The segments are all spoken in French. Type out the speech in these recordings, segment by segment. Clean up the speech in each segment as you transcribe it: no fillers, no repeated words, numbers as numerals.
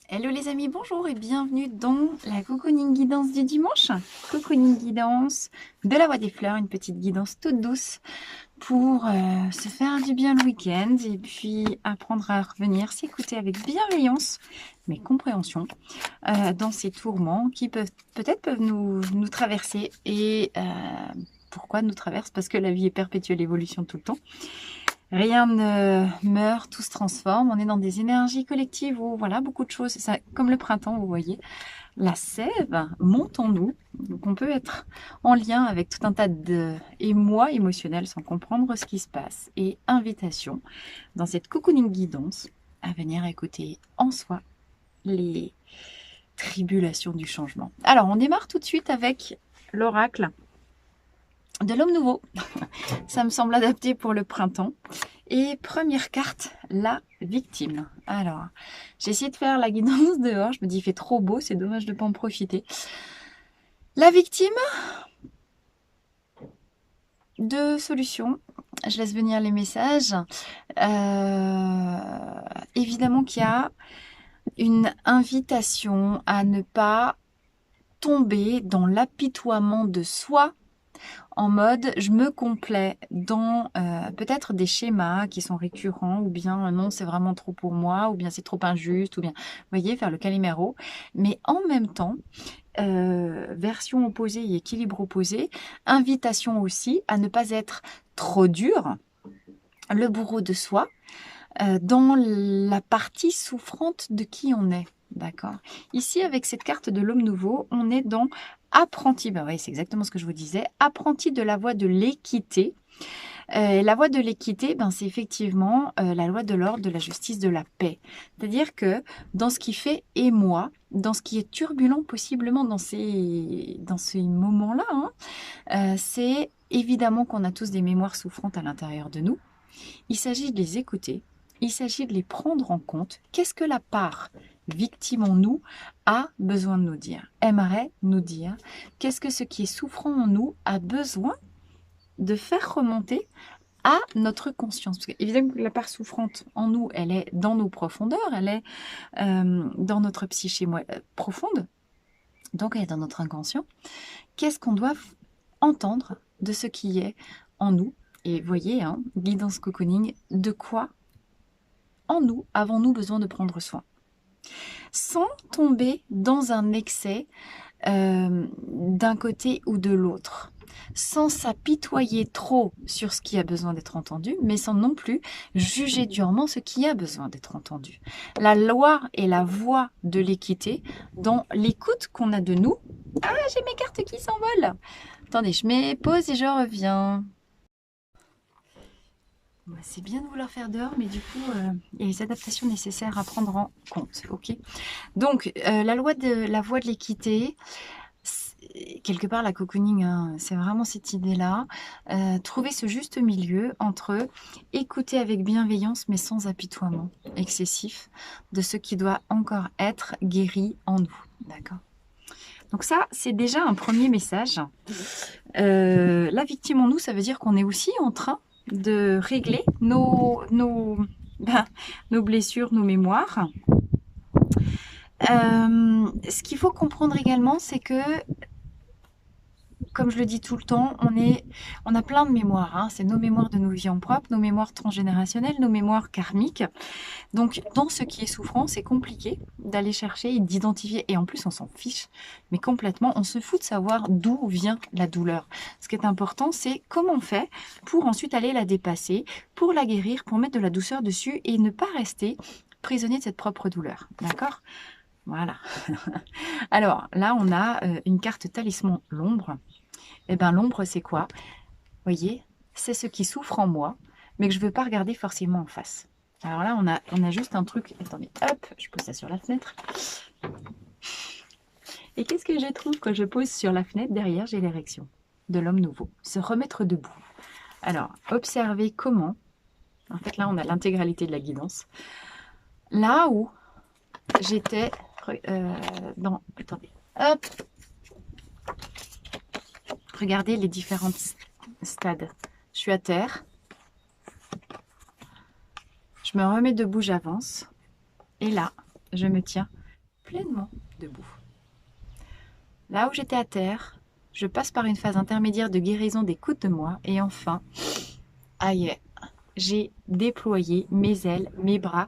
Hello les amis, bonjour et bienvenue dans la Cocooning Guidance du dimanche. Cocooning Guidance de la Voix des Fleurs, une petite guidance toute douce pour se faire du bien le week-end et puis apprendre à revenir s'écouter avec bienveillance, mais compréhension dans ces tourments qui peut-être peuvent nous traverser. Et pourquoi nous traversent? Parce que la vie est perpétuelle évolution tout le temps. Rien ne meurt, tout se transforme. On est dans des énergies collectives où, voilà, beaucoup de choses, ça, comme le printemps, vous voyez, la sève monte en nous. Donc, on peut être en lien avec tout un tas d'émois émotionnels sans comprendre ce qui se passe. Et invitation dans cette cocooning guidance à venir écouter en soi les tribulations du changement. Alors, on démarre tout de suite avec l'oracle de l'homme nouveau. Ça me semble adapté pour le printemps. Et première carte, la victime. Alors, j'ai essayé de faire la guidance dehors. Je me dis, il fait trop beau, c'est dommage de ne pas en profiter. La victime, deux solutions. Je laisse venir les messages. Évidemment qu'il y a une invitation à ne pas tomber dans l'apitoiement de soi, en mode je me complais dans peut-être des schémas qui sont récurrents, ou bien non c'est vraiment trop pour moi, ou bien c'est trop injuste, ou bien, vous voyez, faire le Calimero. Mais en même temps, version opposée et équilibre opposé, invitation aussi à ne pas être trop dur, le bourreau de soi, dans la partie souffrante de qui on est. D'accord. Ici, avec cette carte de l'homme nouveau, on est dans apprenti. Ben oui, c'est exactement ce que je vous disais. Apprenti de la voie de l'équité. La voie de l'équité, ben, c'est effectivement la loi de l'ordre, de la justice, de la paix. C'est-à-dire que dans ce qui fait émoi, dans ce qui est turbulent possiblement dans ces moments-là, hein, c'est évidemment qu'on a tous des mémoires souffrantes à l'intérieur de nous. Il s'agit de les écouter, il s'agit de les prendre en compte. Qu'est-ce que la part victime en nous a besoin de nous dire, aimerait nous dire? Qu'est-ce que ce qui est souffrant en nous a besoin de faire remonter à notre conscience? Parce qu'évidemment, la part souffrante en nous, elle est dans nos profondeurs, elle est dans notre psyché profonde, donc elle est dans notre inconscient. Qu'est-ce qu'on doit entendre de ce qui est en nous? Et voyez, hein, guidance cocooning, de quoi en nous avons-nous besoin de prendre soin? Sans tomber dans un excès d'un côté ou de l'autre. Sans s'apitoyer trop sur ce qui a besoin d'être entendu, mais sans non plus juger durement ce qui a besoin d'être entendu. La loi et la voie de l'équité dans l'écoute qu'on a de nous. Ah, j'ai mes cartes qui s'envolent. Attendez, je mets pause et je reviens. C'est bien de vouloir faire dehors, mais du coup, il y a les adaptations nécessaires à prendre en compte. Ok. Donc, la voie de l'équité, quelque part, la cocooning, hein, c'est vraiment cette idée-là. Trouver ce juste milieu entre écouter avec bienveillance, mais sans apitoiement excessif, de ce qui doit encore être guéri en nous. D'accord. Donc ça, c'est déjà un premier message. La victime en nous, ça veut dire qu'on est aussi en train de régler nos blessures, nos mémoires. Ce qu'il faut comprendre également, c'est que, comme je le dis tout le temps, on a plein de mémoires. Hein. C'est nos mémoires de nos vies en propre, nos mémoires transgénérationnelles, nos mémoires karmiques. Donc, dans ce qui est souffrant, c'est compliqué d'aller chercher et d'identifier. Et en plus, on s'en fiche, mais complètement. On se fout de savoir d'où vient la douleur. Ce qui est important, c'est comment on fait pour ensuite aller la dépasser, pour la guérir, pour mettre de la douceur dessus et ne pas rester prisonnier de cette propre douleur. D'accord ? Voilà. Alors, là, on a une carte talisman, l'ombre. Eh bien, l'ombre, c'est quoi? Vous voyez, c'est ce qui souffre en moi, mais que je ne veux pas regarder forcément en face. Alors là, on a juste un truc. Attendez, hop, je pose ça sur la fenêtre. Et qu'est-ce que je trouve quand je pose sur la fenêtre? Derrière, j'ai l'érection de l'homme nouveau. Se remettre debout. Alors, observez comment. En fait, là, on a l'intégralité de la guidance. Là où j'étais dans... Attendez, hop. Regardez les différents stades. Je suis à terre. Je me remets debout, j'avance. Et là, je me tiens pleinement debout. Là où j'étais à terre, je passe par une phase intermédiaire de guérison des côtes de moi et enfin, aïe, j'ai déployé mes ailes, mes bras,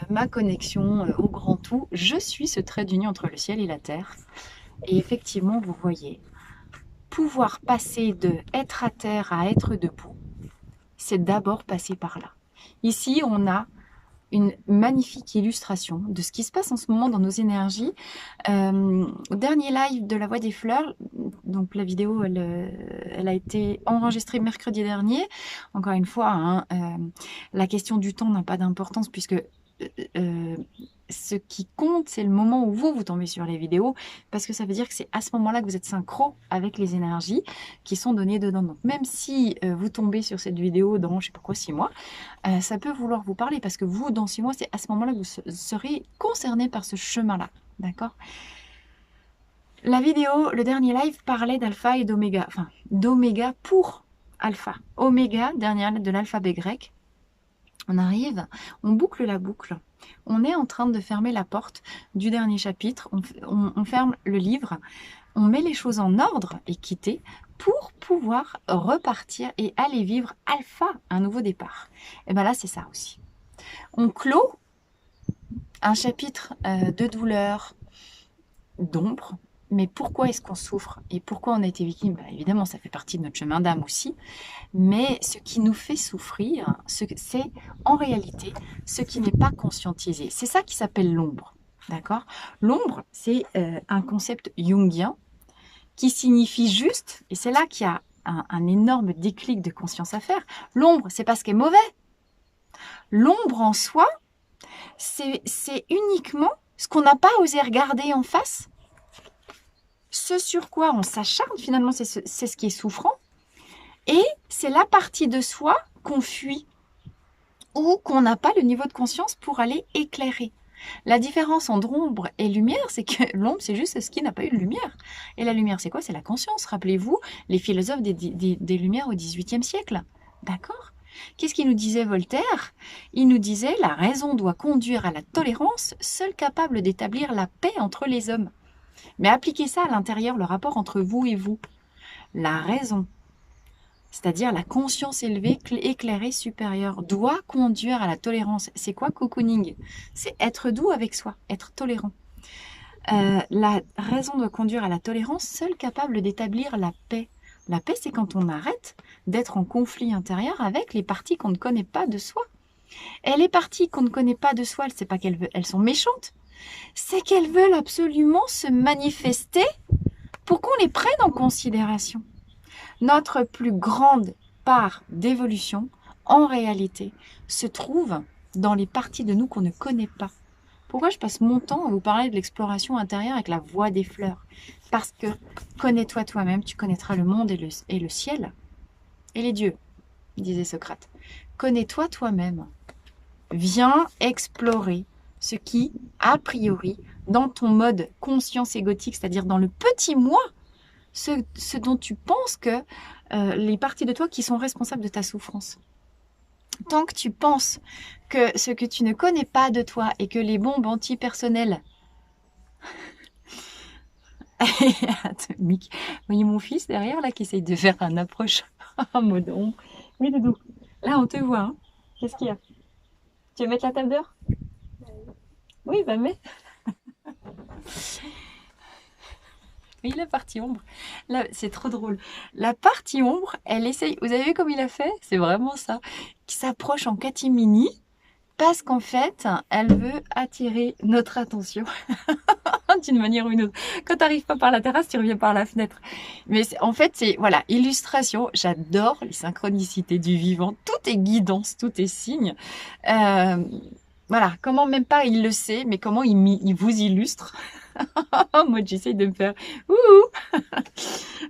ma connexion au grand tout. Je suis ce trait d'union entre le ciel et la terre. Et effectivement, vous voyez, pouvoir passer de être à terre à être debout, c'est d'abord passer par là. Ici, on a une magnifique illustration de ce qui se passe en ce moment dans nos énergies. Au dernier live de La Voix des Fleurs, donc la vidéo, elle a été enregistrée mercredi dernier. Encore une fois, hein, la question du temps n'a pas d'importance puisque ce qui compte, c'est le moment où vous tombez sur les vidéos, parce que ça veut dire que c'est à ce moment-là que vous êtes synchro avec les énergies qui sont données dedans. Donc même si vous tombez sur cette vidéo dans, je sais pas quoi, 6 mois, ça peut vouloir vous parler, parce que vous, dans 6 mois, c'est à ce moment-là que vous serez concerné par ce chemin-là. D'accord ? La vidéo, le dernier live, parlait d'alpha et d'oméga, enfin d'oméga pour alpha. Oméga, dernière lettre de l'alphabet grec. On arrive, on boucle la boucle. On est en train de fermer la porte du dernier chapitre. On ferme le livre. On met les choses en ordre et quitter pour pouvoir repartir et aller vivre alpha, un nouveau départ. Et bien là, c'est ça aussi. On clôt un chapitre de douleur, d'ombre. Mais pourquoi est-ce qu'on souffre et pourquoi on a été victime? Évidemment, ça fait partie de notre chemin d'âme aussi. Mais ce qui nous fait souffrir, c'est en réalité ce qui n'est pas conscientisé. C'est ça qui s'appelle l'ombre. D'accord? L'ombre, c'est un concept jungien qui signifie juste, et c'est là qu'il y a un énorme déclic de conscience à faire. L'ombre, c'est pas ce qui est mauvais. L'ombre en soi, c'est uniquement ce qu'on n'a pas osé regarder en face. Ce sur quoi on s'acharne, finalement, c'est ce qui est souffrant. Et c'est la partie de soi qu'on fuit ou qu'on n'a pas le niveau de conscience pour aller éclairer. La différence entre ombre et lumière, c'est que l'ombre, c'est juste ce qui n'a pas eu de lumière. Et la lumière, c'est quoi? C'est la conscience. Rappelez-vous, les philosophes des Lumières au XVIIIe siècle. D'accord? Qu'est-ce qu'il nous disait Voltaire? Il nous disait « La raison doit conduire à la tolérance, seule capable d'établir la paix entre les hommes. » Mais appliquez ça à l'intérieur, le rapport entre vous et vous. La raison, c'est-à-dire la conscience élevée, éclairée, supérieure, doit conduire à la tolérance. C'est quoi cocooning? C'est être doux avec soi, être tolérant. La raison doit conduire à la tolérance, seule capable d'établir la paix. La paix, c'est quand on arrête d'être en conflit intérieur avec les parties qu'on ne connaît pas de soi. Et les parties qu'on ne connaît pas de soi, c'est pas qu'elles sont méchantes, c'est qu'elles veulent absolument se manifester pour qu'on les prenne en considération. Notre plus grande part d'évolution, en réalité, se trouve dans les parties de nous qu'on ne connaît pas. Pourquoi je passe mon temps à vous parler de l'exploration intérieure avec la voix des fleurs? Parce que connais-toi toi-même, tu connaîtras le monde et le ciel et les dieux, disait Socrate. Connais-toi toi-même. Viens explorer ce qui, a priori, dans ton mode conscience égotique, c'est-à-dire dans le petit moi, ce dont tu penses que les parties de toi qui sont responsables de ta souffrance. Tant que tu penses que ce que tu ne connais pas de toi et que les bombes antipersonnelles atomiques, vous voyez mon fils derrière là qui essaye de faire un approche en mode ombre. Oui Doudou, là on te voit, hein. Qu'est-ce qu'il y a? Tu veux mettre la table dehors? Oui, bah mets. Oui, la partie ombre, là, c'est trop drôle. La partie ombre, elle essaye, vous avez vu comme il a fait? C'est vraiment ça, qui s'approche en catimini, parce qu'en fait, elle veut attirer notre attention d'une manière ou une autre. Quand tu n'arrives pas par la terrasse, tu reviens par la fenêtre. Mais en fait, c'est, voilà, illustration. J'adore les synchronicités du vivant. Tout est guidance, tout est signe. Voilà, comment même pas il le sait, mais comment il vous illustre. Moi, j'essaye de me faire ouh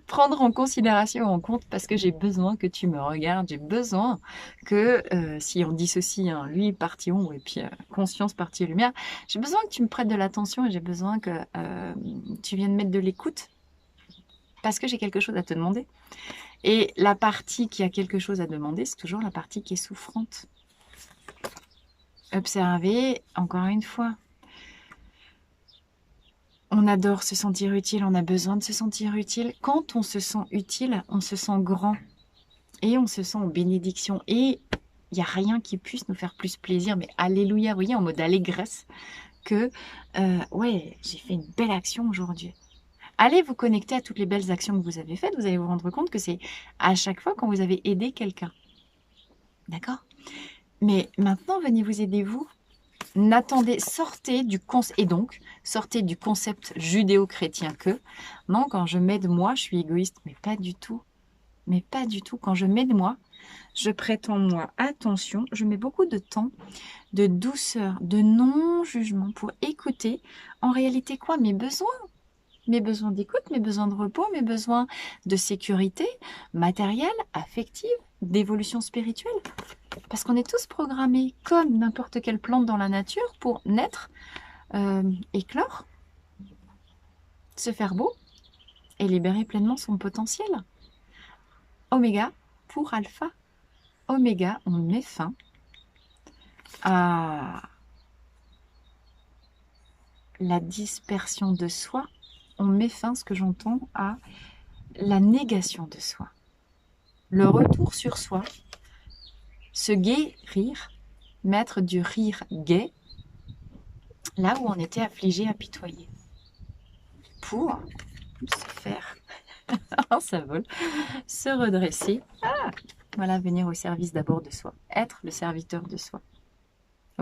prendre en considération, en compte, parce que j'ai besoin que tu me regardes, j'ai besoin que, si on dissocie lui, partie ombre, et puis conscience, partie lumière, j'ai besoin que tu me prêtes de l'attention et j'ai besoin que tu viennes mettre de l'écoute, parce que j'ai quelque chose à te demander. Et la partie qui a quelque chose à demander, c'est toujours la partie qui est souffrante. Observez, encore une fois, On adore se sentir utile, on a besoin de se sentir utile. Quand on se sent utile, on se sent grand et on se sent en bénédiction. Et il n'y a rien qui puisse nous faire plus plaisir, mais alléluia, vous voyez, en mode allégresse, que ouais, j'ai fait une belle action aujourd'hui. Allez vous connecter à toutes les belles actions que vous avez faites, vous allez vous rendre compte que c'est à chaque fois quand vous avez aidé quelqu'un. D'accord? Mais maintenant, venez vous aider vous. N'attendez, sortez du concept judéo-chrétien que non, quand je m'aide moi, je suis égoïste. Mais pas du tout. Mais pas du tout. Quand je m'aide moi, je prête en moi attention, je mets beaucoup de temps, de douceur, de non-jugement pour écouter en réalité quoi? Mes besoins. Mes besoins d'écoute, mes besoins de repos, mes besoins de sécurité matérielle, affective, d'évolution spirituelle. Parce qu'on est tous programmés comme n'importe quelle plante dans la nature pour naître, éclore, se faire beau et libérer pleinement son potentiel. Oméga pour alpha. Oméga, on met fin à la dispersion de soi. On met fin, ce que j'entends, à la négation de soi. Le retour sur soi, se guérir, mettre du rire gai, là où on était affligé, apitoyé. Pour se faire, ça vole, se redresser. Voilà, venir au service d'abord de soi. Être le serviteur de soi.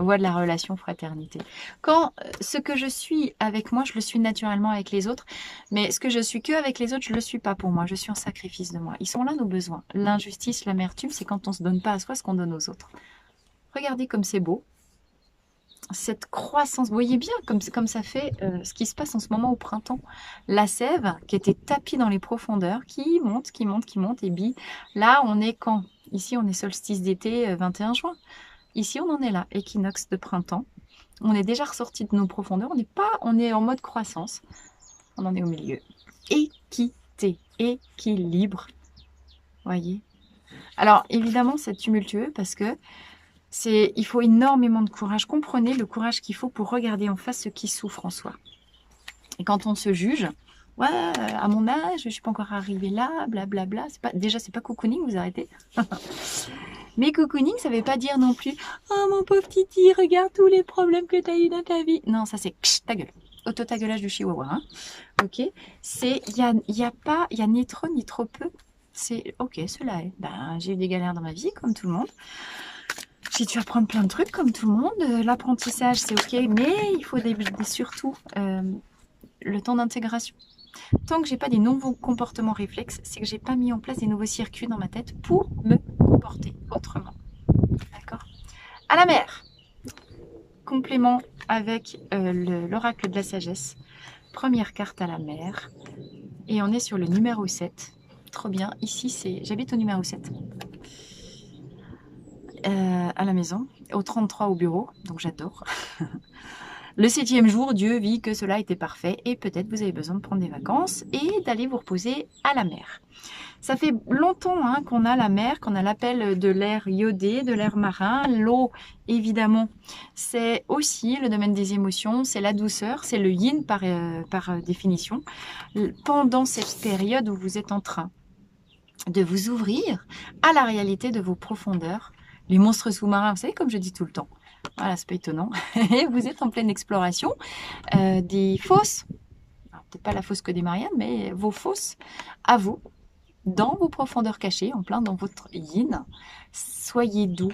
Voie de la relation fraternité. Quand ce que je suis avec moi, je le suis naturellement avec les autres, mais ce que je suis que avec les autres, je ne le suis pas pour moi. Je suis en sacrifice de moi. Ils sont là nos besoins. L'injustice, l'amertume, c'est quand on ne se donne pas à soi ce qu'on donne aux autres. Regardez comme c'est beau. Cette croissance, vous voyez bien comme ça fait ce qui se passe en ce moment au printemps. La sève qui était tapie dans les profondeurs, qui monte, qui monte, qui monte, et bille. Là, on est quand? Ici, on est solstice d'été, 21 juin. Ici, on en est là, équinoxe de printemps. On est déjà ressorti de nos profondeurs, on est en mode croissance. On en est au milieu. Équité, équilibre. Voyez? Alors, évidemment, c'est tumultueux parce que il faut énormément de courage. Comprenez le courage qu'il faut pour regarder en face ce qui souffre en soi. Et quand on se juge, ouais, à mon âge, je ne suis pas encore arrivée là, blablabla. Déjà, c'est pas cocooning, vous arrêtez. Mais cocooning, ça ne veut pas dire non plus « Oh mon pauvre Titi, regarde tous les problèmes que tu as eu dans ta vie. » Non, ça c'est « ta gueule ». Auto-tagueulage du chihuahua. Hein. Ok. Il y a ni trop ni trop peu. C'est ok, cela est. Ben, j'ai eu des galères dans ma vie, comme tout le monde. J'ai dû apprendre plein de trucs, comme tout le monde. L'apprentissage, c'est ok, mais il faut surtout le temps d'intégration. Tant que j'ai pas des nouveaux comportements réflexes, c'est que j'ai pas mis en place des nouveaux circuits dans ma tête pour me comporter autrement. D'accord? À la mer. Complément avec l'oracle de la sagesse. Première carte à la mer. Et on est sur le numéro 7. Trop bien. Ici, j'habite au numéro 7. À la maison. Au 33 au bureau. Donc j'adore. Le 7e jour, Dieu vit que cela était parfait et peut-être vous avez besoin de prendre des vacances et d'aller vous reposer à la mer. Ça fait longtemps qu'on a la mer, qu'on a l'appel de l'air iodé, de l'air marin. L'eau, évidemment, c'est aussi le domaine des émotions, c'est la douceur, c'est le yin par définition. Pendant cette période où vous êtes en train de vous ouvrir à la réalité de vos profondeurs, les monstres sous-marins, vous savez, comme je dis tout le temps. Voilà, c'est pas étonnant. Et vous êtes en pleine exploration des fosses. Peut-être pas la fosse que des Mariannes, mais vos fosses à vous, dans vos profondeurs cachées, en plein dans votre yin. Soyez doux,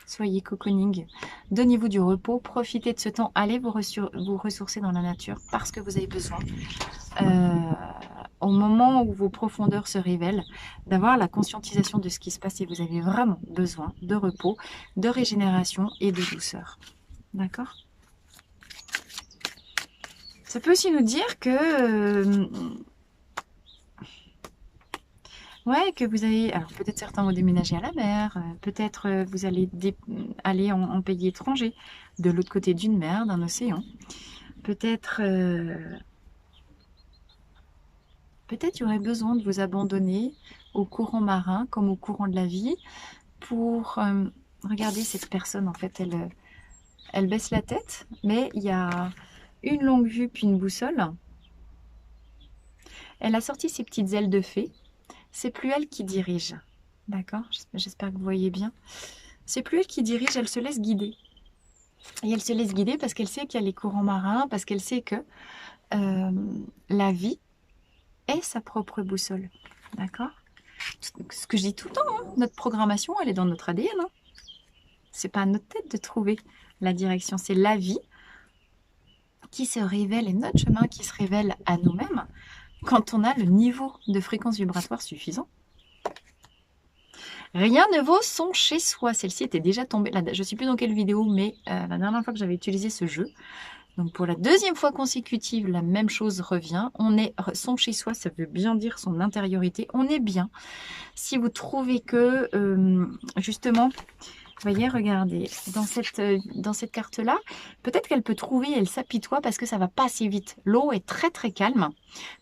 soyez cocooning, donnez-vous du repos, profitez de ce temps, allez vous ressourcer dans la nature parce que vous avez besoin. Au moment où vos profondeurs se révèlent, d'avoir la conscientisation de ce qui se passe et vous avez vraiment besoin de repos, de régénération et de douceur. D'accord ? Ça peut aussi nous dire que que vous allez, alors peut-être certains vont déménager à la mer, peut-être vous allez aller en pays étranger, de l'autre côté d'une mer, d'un océan. Peut-être il y aurait besoin de vous abandonner au courant marin comme au courant de la vie pour regarder cette personne. En fait, elle baisse la tête, mais il y a une longue vue puis une boussole. Elle a sorti ses petites ailes de fée. C'est plus elle qui dirige. D'accord? J'espère que vous voyez bien. C'est plus elle qui dirige, elle se laisse guider. Et elle se laisse guider parce qu'elle sait qu'il y a les courants marins, parce qu'elle sait que la vie est sa propre boussole. D'accord? Ce que je dis tout le temps, hein, notre programmation, elle est dans notre ADN. Hein. C'est pas à notre tête de trouver la direction, c'est la vie qui se révèle et notre chemin qui se révèle à nous-mêmes quand on a le niveau de fréquence vibratoire suffisant. Rien ne vaut son chez soi. Celle-ci était déjà tombée. Là, je ne sais plus dans quelle vidéo, mais la dernière fois que j'avais utilisé ce jeu, donc pour la deuxième fois consécutive, la même chose revient. On est son chez soi, ça veut bien dire son intériorité. On est bien. Si vous trouvez que, justement, vous voyez, regardez, dans cette carte-là, peut-être qu'elle peut trouver, elle s'apitoie parce que ça va pas assez vite. L'eau est très très calme.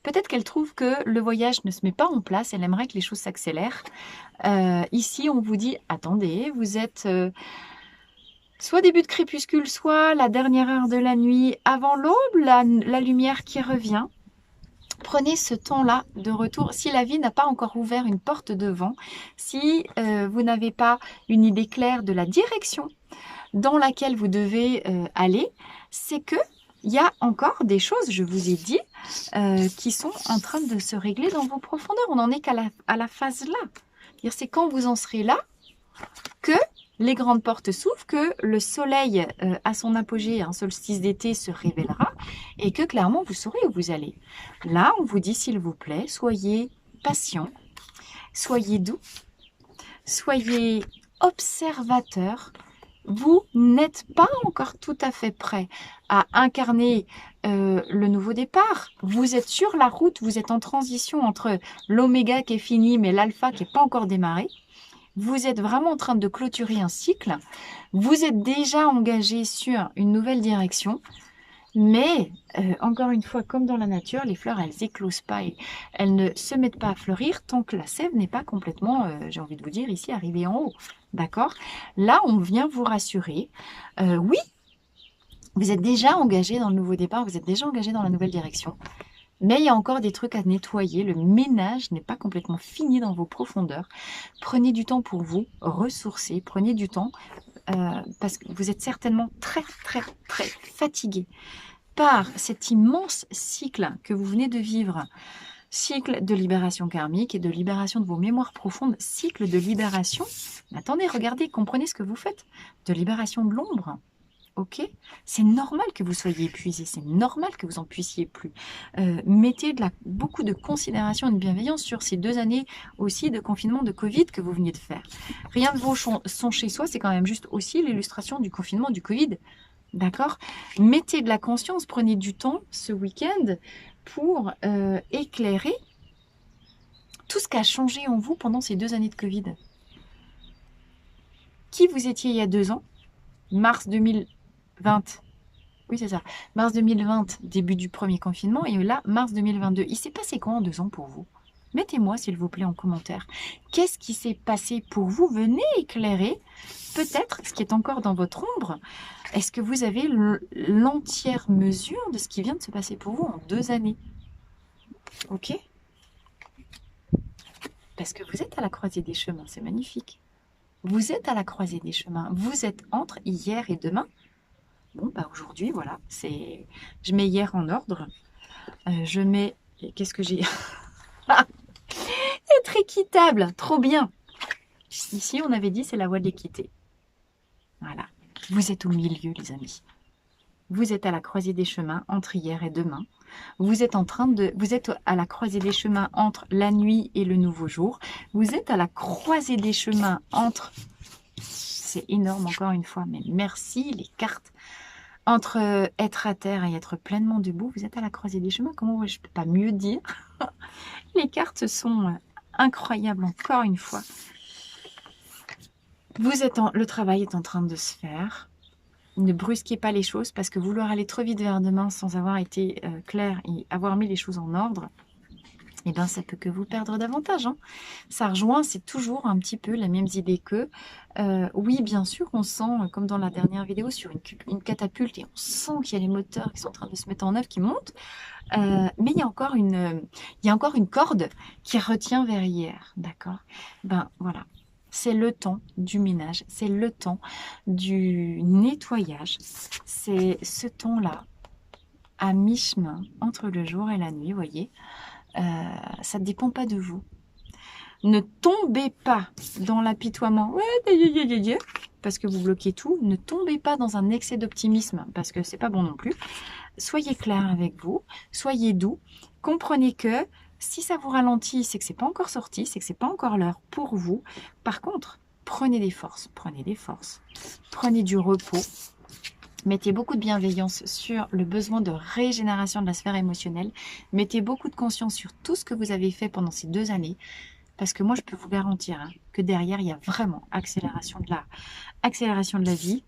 Peut-être qu'elle trouve que le voyage ne se met pas en place, elle aimerait que les choses s'accélèrent. Ici, on vous dit, attendez, vous êtes soit début de crépuscule, soit la dernière heure de la nuit avant l'aube, la lumière qui revient. Prenez ce temps-là de retour. Si la vie n'a pas encore ouvert une porte devant, si vous n'avez pas une idée claire de la direction dans laquelle vous devez aller, c'est que il y a encore des choses, je vous ai dit, qui sont en train de se régler dans vos profondeurs. On n'en est qu'à la phase là. C'est quand vous en serez là que les grandes portes s'ouvrent, que le soleil à son apogée, un solstice d'été, se révélera et que clairement vous saurez où vous allez. Là, on vous dit s'il vous plaît, soyez patient, soyez doux, soyez observateur. Vous n'êtes pas encore tout à fait prêt à incarner le nouveau départ. Vous êtes sur la route, vous êtes en transition entre l'oméga qui est fini mais l'alpha qui n'est pas encore démarré. Vous êtes vraiment en train de clôturer un cycle. Vous êtes déjà engagé sur une nouvelle direction. Mais, encore une fois, comme dans la nature, les fleurs, elles éclosent pas et elles ne se mettent pas à fleurir tant que la sève n'est pas complètement, j'ai envie de vous dire, ici, arrivée en haut. D'accord? Là, on vient vous rassurer. Oui, vous êtes déjà engagé dans le nouveau départ, vous êtes déjà engagé dans la nouvelle direction. Mais il y a encore des trucs à nettoyer. Le ménage n'est pas complètement fini dans vos profondeurs. Prenez du temps pour vous ressourcer. Prenez du temps parce que vous êtes certainement très, très, très fatigué par cet immense cycle que vous venez de vivre. Cycle de libération karmique et de libération de vos mémoires profondes. Cycle de libération. Attendez, regardez, comprenez ce que vous faites. De libération de l'ombre. Ok, c'est normal que vous soyez épuisé, c'est normal que vous n'en puissiez plus. Mettez beaucoup de considération et de bienveillance sur ces 2 années aussi de confinement de Covid que vous venez de faire. Rien de vaut son chez soi, c'est quand même juste aussi l'illustration du confinement du Covid. D'accord? Mettez de la conscience, prenez du temps ce week-end pour éclairer tout ce qui a changé en vous pendant ces 2 années de Covid. Qui vous étiez il y a 2 ans? Mars 2020. Oui, c'est ça. Mars 2020, début du premier confinement. Et là, mars 2022. Il s'est passé quoi en 2 ans pour vous? Mettez-moi, s'il vous plaît, en commentaire. Qu'est-ce qui s'est passé pour vous? Venez éclairer peut-être ce qui est encore dans votre ombre. Est-ce que vous avez l'entière mesure de ce qui vient de se passer pour vous en 2 années? Ok? Parce que vous êtes à la croisée des chemins. C'est magnifique. Vous êtes à la croisée des chemins. Vous êtes entre hier et demain. Bon, bah aujourd'hui, voilà, je mets hier en ordre. Je mets... Qu'est-ce que j'ai? Être équitable, trop bien. Ici, on avait dit, c'est la voie de l'équité. Voilà. Vous êtes au milieu, les amis. Vous êtes à la croisée des chemins entre hier et demain. Vous êtes à la croisée des chemins entre la nuit et le nouveau jour. Vous êtes à la croisée des chemins entre... C'est énorme, encore une fois, mais merci, les cartes. Entre être à terre et être pleinement debout, vous êtes à la croisée des chemins. Comment je ne peux pas mieux dire? Les cartes sont incroyables, encore une fois. Le travail est en train de se faire. Ne brusquez pas les choses parce que vouloir aller trop vite vers demain sans avoir été clair et avoir mis les choses en ordre, eh bien, ça peut que vous perdre davantage, hein. Ça rejoint, c'est toujours un petit peu la même idée que, oui, bien sûr, on sent, comme dans la dernière vidéo sur une catapulte, et on sent qu'il y a les moteurs qui sont en train de se mettre en œuvre, qui montent, mais il y a encore une corde qui retient vers hier, d'accord? Ben voilà, c'est le temps du ménage, c'est le temps du nettoyage, c'est ce temps-là à mi-chemin entre le jour et la nuit, voyez. Ça ne dépend pas de vous. Ne tombez pas dans l'apitoiement, ouais, parce que vous bloquez tout. Ne tombez pas dans un excès d'optimisme, parce que c'est pas bon non plus. Soyez clair avec vous, soyez doux. Comprenez que si ça vous ralentit, c'est que c'est pas encore sorti, c'est que c'est pas encore l'heure pour vous. Par contre, prenez des forces, prenez des forces, prenez du repos. Mettez beaucoup de bienveillance sur le besoin de régénération de la sphère émotionnelle. Mettez beaucoup de conscience sur tout ce que vous avez fait pendant ces 2 années. Parce que moi, je peux vous garantir que derrière, il y a vraiment accélération de la vie.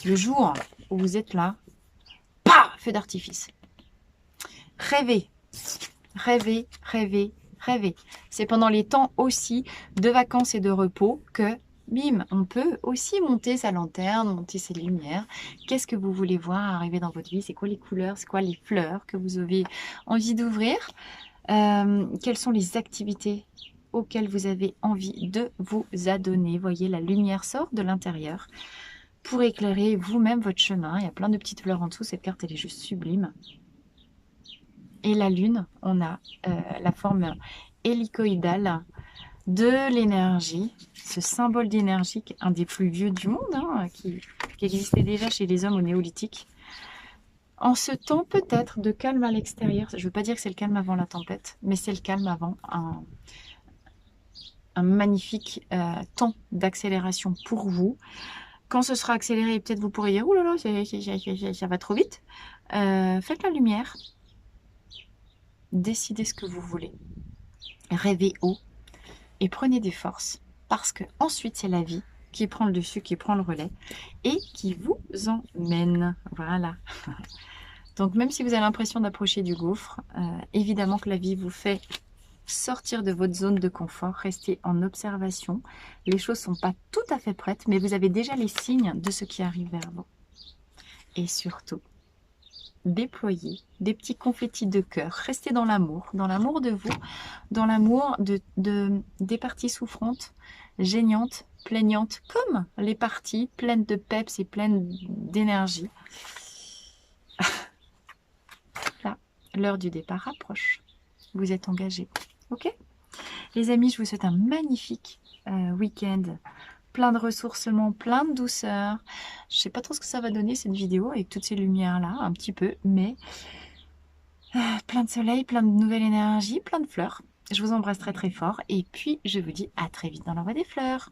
Le jour où vous êtes là, pah, feu d'artifice. Rêvez, rêvez, rêvez, rêvez. C'est pendant les temps aussi de vacances et de repos que, bim, on peut aussi monter sa lanterne, monter ses lumières. Qu'est-ce que vous voulez voir arriver dans votre vie? C'est quoi les couleurs? C'est quoi les fleurs que vous avez envie d'ouvrir? Quelles sont les activités auxquelles vous avez envie de vous adonner? Voyez, la lumière sort de l'intérieur pour éclairer vous-même votre chemin. Il y a plein de petites fleurs en dessous. Cette carte, elle est juste sublime. Et la lune, on a la forme hélicoïdale de l'énergie, ce symbole d'énergie, un des plus vieux du monde, hein, qui existait déjà chez les hommes au néolithique. En ce temps peut-être de calme à l'extérieur, je ne veux pas dire que c'est le calme avant la tempête, mais c'est le calme avant un magnifique temps d'accélération pour vous. Quand ce sera accéléré, peut-être vous pourrez dire « Ouh là là, ça va trop vite ». Faites la lumière. Décidez ce que vous voulez. Rêvez haut et prenez des forces. Parce que ensuite, c'est la vie qui prend le dessus, qui prend le relais et qui vous emmène. Voilà. Donc, même si vous avez l'impression d'approcher du gouffre, évidemment que la vie vous fait sortir de votre zone de confort, rester en observation. Les choses ne sont pas tout à fait prêtes, mais vous avez déjà les signes de ce qui arrive vers vous. Et surtout, déployez des petits confettis de cœur. Restez dans l'amour de vous, dans l'amour des parties souffrantes, gênantes, plaignantes, comme les parties pleines de peps et pleines d'énergie. Là, l'heure du départ approche. Vous êtes engagés. Ok? Les amis, je vous souhaite un magnifique week-end. Plein de ressourcements, plein de douceur. Je ne sais pas trop ce que ça va donner cette vidéo avec toutes ces lumières-là, un petit peu, mais plein de soleil, plein de nouvelle énergie, plein de fleurs. Je vous embrasse très très fort et puis je vous dis à très vite dans l'envoi des fleurs.